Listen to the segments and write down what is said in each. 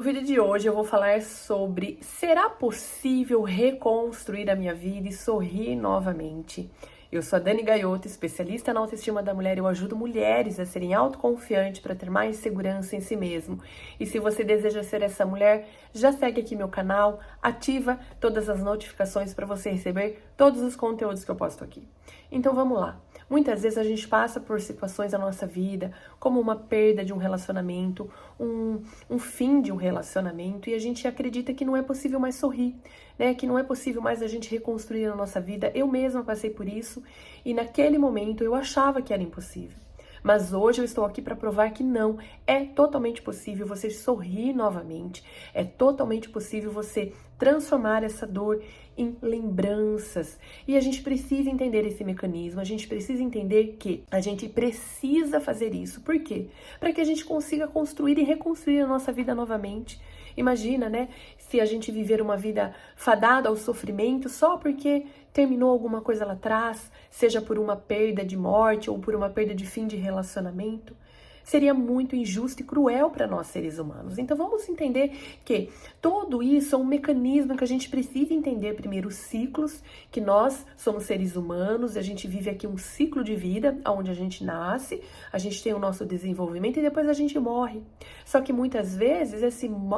No vídeo de hoje eu vou falar sobre: será possível reconstruir a minha vida e sorrir novamente? Eu sou a Dani Gaiotto, especialista na autoestima da mulher. Eu ajudo mulheres a serem autoconfiantes para ter mais segurança em si mesmo. E se você deseja ser essa mulher, já segue aqui meu canal, ativa todas as notificações para você receber todos os conteúdos que eu posto aqui. Então vamos lá. Muitas vezes a gente passa por situações da nossa vida, como uma perda de um relacionamento, um fim de um relacionamento, e a gente acredita que não é possível mais sorrir, né? Que não é possível mais a gente reconstruir a nossa vida. Eu mesma passei por isso, e naquele momento eu achava que era impossível. Mas hoje eu estou aqui para provar que não, é totalmente possível você sorrir novamente, é totalmente possível você transformar essa dor em lembranças. E a gente precisa entender esse mecanismo, a gente precisa entender que a gente precisa fazer isso. Por quê? Para que a gente consiga construir e reconstruir a nossa vida novamente. Imagina, né, se a gente viver uma vida fadada ao sofrimento só porque terminou alguma coisa lá atrás, seja por uma perda de morte ou por uma perda de fim de relacionamento. Seria muito injusto e cruel para nós seres humanos. Então vamos entender que tudo isso é um mecanismo que a gente precisa entender primeiro os ciclos, que nós somos seres humanos, a gente vive aqui um ciclo de vida, onde a gente nasce, a gente tem o nosso desenvolvimento e depois a gente morre. Só que muitas vezes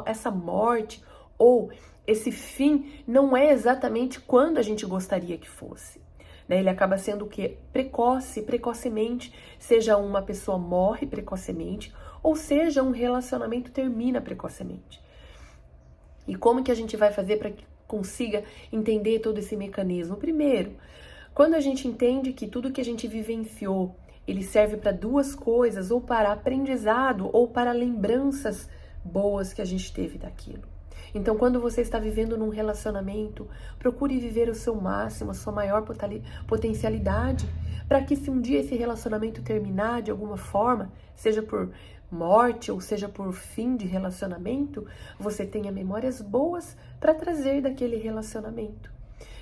essa morte ou esse fim não é exatamente quando a gente gostaria que fosse. Ele acaba sendo o quê? Precocemente, seja uma pessoa morre precocemente, ou seja, um relacionamento termina precocemente. E como que a gente vai fazer para que consiga entender todo esse mecanismo? Primeiro, quando a gente entende que tudo que a gente vivenciou, ele serve para duas coisas, ou para aprendizado, ou para lembranças boas que a gente teve daquilo. Então, quando você está vivendo num relacionamento, procure viver o seu máximo, a sua maior potencialidade, para que se um dia esse relacionamento terminar de alguma forma, seja por morte ou seja por fim de relacionamento, você tenha memórias boas para trazer daquele relacionamento.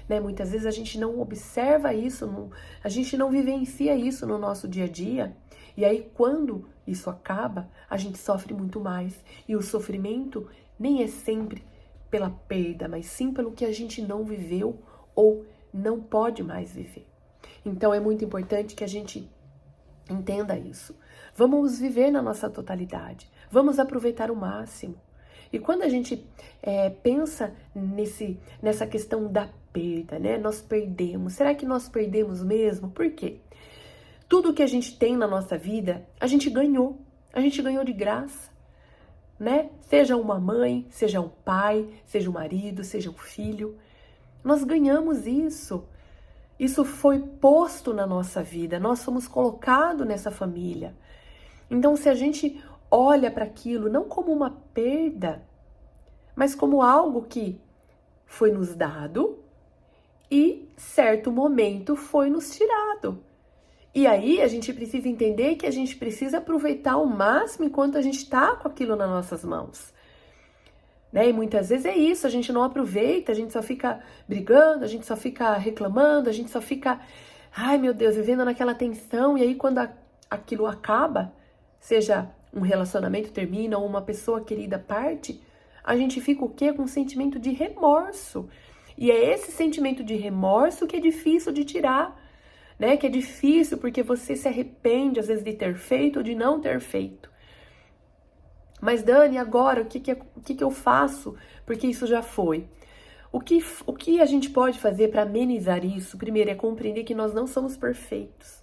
Muitas vezes a gente não observa isso, a gente não vivencia isso no nosso dia a dia, e aí quando isso acaba, a gente sofre muito mais, e o sofrimento nem é sempre pela perda, mas sim pelo que a gente não viveu ou não pode mais viver. Então é muito importante que a gente entenda isso. Vamos viver na nossa totalidade, vamos aproveitar o máximo. E quando a gente pensa nessa questão da perda, né? Nós perdemos. Será que nós perdemos mesmo? Por quê? Tudo que a gente tem na nossa vida, a gente ganhou. A gente ganhou de graça, né? Seja uma mãe, seja um pai, seja um marido, seja um filho. Nós ganhamos isso. Isso foi posto na nossa vida. Nós fomos colocados nessa família. Então, se a gente olha para aquilo não como uma perda, mas como algo que foi nos dado e certo momento foi nos tirado. E aí a gente precisa entender que a gente precisa aproveitar ao máximo enquanto a gente está com aquilo nas nossas mãos. E muitas vezes é isso, a gente não aproveita, a gente só fica brigando, a gente só fica reclamando, a gente só fica, ai meu Deus, vivendo naquela tensão. E aí quando aquilo acaba, seja um relacionamento termina ou uma pessoa querida parte, a gente fica o quê? Com um sentimento de remorso. E é esse sentimento de remorso que é difícil de tirar, que é difícil porque você se arrepende às vezes de ter feito ou de não ter feito. Mas Dani, agora o que eu faço? Porque isso já foi. O que a gente pode fazer para amenizar isso? Primeiro é compreender que nós não somos perfeitos.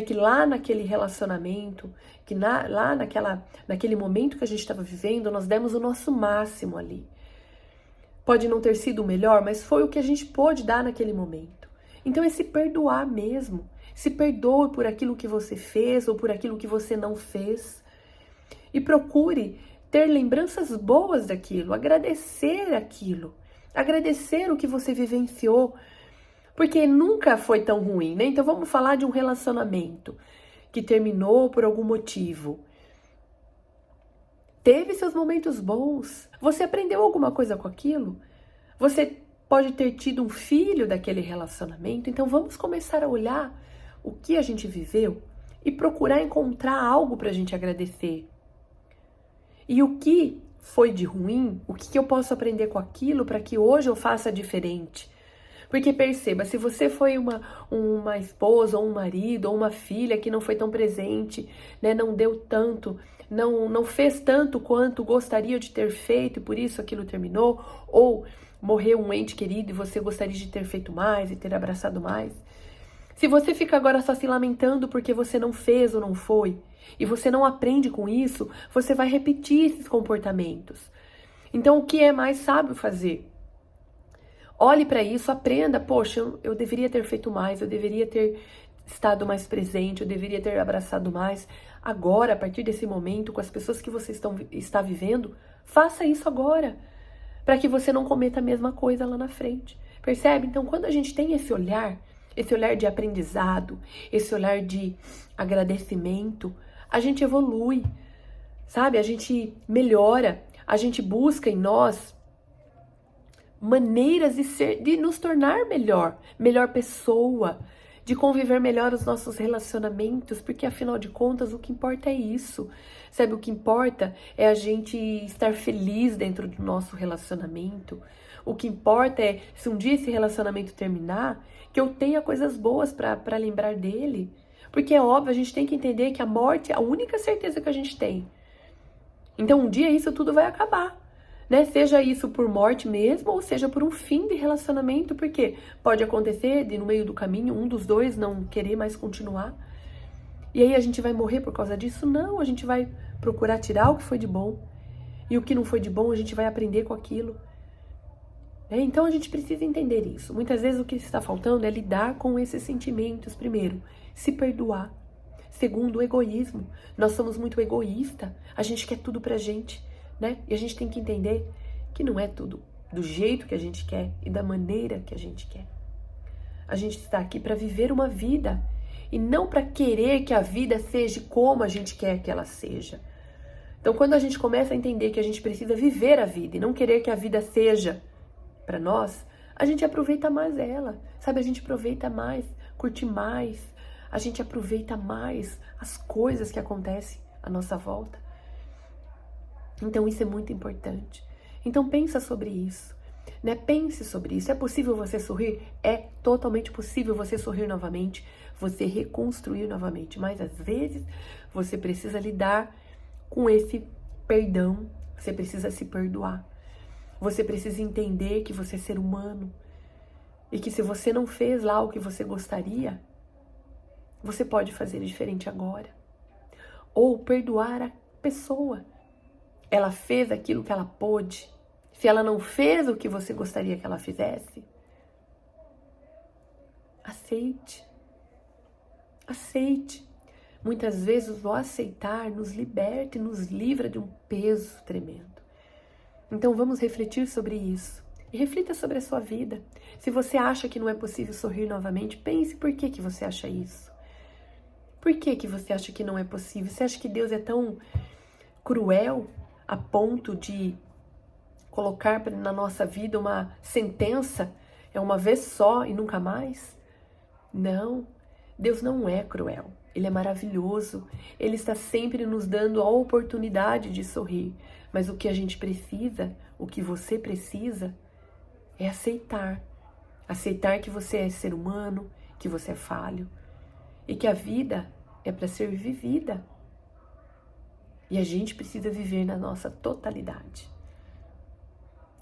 Que lá naquele relacionamento, que lá naquele momento que a gente estava vivendo, nós demos o nosso máximo ali. Pode não ter sido o melhor, mas foi o que a gente pôde dar naquele momento. Então é se perdoar mesmo. Se perdoe por aquilo que você fez ou por aquilo que você não fez. E procure ter lembranças boas daquilo, agradecer aquilo, agradecer o que você vivenciou, porque nunca foi tão ruim, né? Então vamos falar de um relacionamento que terminou por algum motivo. Teve seus momentos bons, você aprendeu alguma coisa com aquilo, você pode ter tido um filho daquele relacionamento. Então vamos começar a olhar o que a gente viveu e procurar encontrar algo para a gente agradecer. E o que foi de ruim, o que eu posso aprender com aquilo para que hoje eu faça diferente. Porque perceba, se você foi uma esposa, ou um marido, ou uma filha que não foi tão presente, né, não deu tanto, não fez tanto quanto gostaria de ter feito e por isso aquilo terminou, ou morreu um ente querido e você gostaria de ter feito mais e ter abraçado mais. Se você fica agora só se lamentando porque você não fez ou não foi, e você não aprende com isso, você vai repetir esses comportamentos. Então, o que é mais sábio fazer? Olhe para isso, aprenda, poxa, eu deveria ter feito mais, eu deveria ter estado mais presente, eu deveria ter abraçado mais. Agora, a partir desse momento, com as pessoas que você está vivendo, faça isso agora, para que você não cometa a mesma coisa lá na frente. Percebe? Então, quando a gente tem esse olhar de aprendizado, esse olhar de agradecimento, a gente evolui, sabe? A gente melhora, a gente busca em nós maneiras de nos tornar melhor pessoa, de conviver melhor os nossos relacionamentos, porque afinal de contas o que importa é isso, sabe? O que importa é a gente estar feliz dentro do nosso relacionamento. O que importa é, se um dia esse relacionamento terminar, que eu tenha coisas boas para lembrar dele. Porque é óbvio, a gente tem que entender que a morte é a única certeza que a gente tem. Então um dia isso tudo vai acabar. Né? Seja isso por morte mesmo, ou seja por um fim de relacionamento, porque pode acontecer de no meio do caminho um dos dois não querer mais continuar. E aí a gente vai morrer por causa disso? Não, a gente vai procurar tirar o que foi de bom. E o que não foi de bom, a gente vai aprender com aquilo. Então a gente precisa entender isso. Muitas vezes o que está faltando é lidar com esses sentimentos. Primeiro, se perdoar. Segundo, o egoísmo. Nós somos muito egoístas. A gente quer tudo pra gente. Né? E a gente tem que entender que não é tudo do jeito que a gente quer e da maneira que a gente quer. A gente está aqui para viver uma vida e não para querer que a vida seja como a gente quer que ela seja. Então, quando a gente começa a entender que a gente precisa viver a vida e não querer que a vida seja para nós, a gente aproveita mais ela, sabe? A gente aproveita mais, curte mais, a gente aproveita mais as coisas que acontecem à nossa volta. Então isso é muito importante. Então pensa sobre isso, né? Pense sobre isso. É possível você sorrir? É totalmente possível você sorrir novamente, você reconstruir novamente. Mas às vezes você precisa lidar com esse perdão, você precisa se perdoar. Você precisa entender que você é ser humano e que se você não fez lá o que você gostaria, você pode fazer diferente agora. Ou perdoar a pessoa. Ela fez aquilo que ela pôde. Se ela não fez o que você gostaria que ela fizesse, aceite. Aceite. Muitas vezes o aceitar nos liberta e nos livra de um peso tremendo. Então vamos refletir sobre isso. E reflita sobre a sua vida. Se você acha que não é possível sorrir novamente, pense por que você acha isso. Por que você acha que não é possível? Você acha que Deus é tão cruel a ponto de colocar na nossa vida uma sentença, é uma vez só e nunca mais? Não, Deus não é cruel, Ele é maravilhoso, Ele está sempre nos dando a oportunidade de sorrir, mas o que a gente precisa, o que você precisa, é aceitar que você é ser humano, que você é falho, e que a vida é para ser vivida. E a gente precisa viver na nossa totalidade.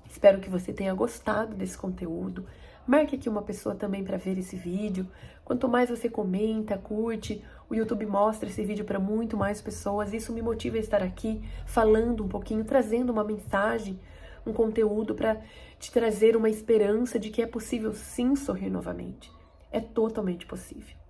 Espero que você tenha gostado desse conteúdo. Marque aqui uma pessoa também para ver esse vídeo. Quanto mais você comenta, curte, o YouTube mostra esse vídeo para muito mais pessoas. Isso me motiva a estar aqui falando um pouquinho, trazendo uma mensagem, um conteúdo para te trazer uma esperança de que é possível sim sorrir novamente. É totalmente possível.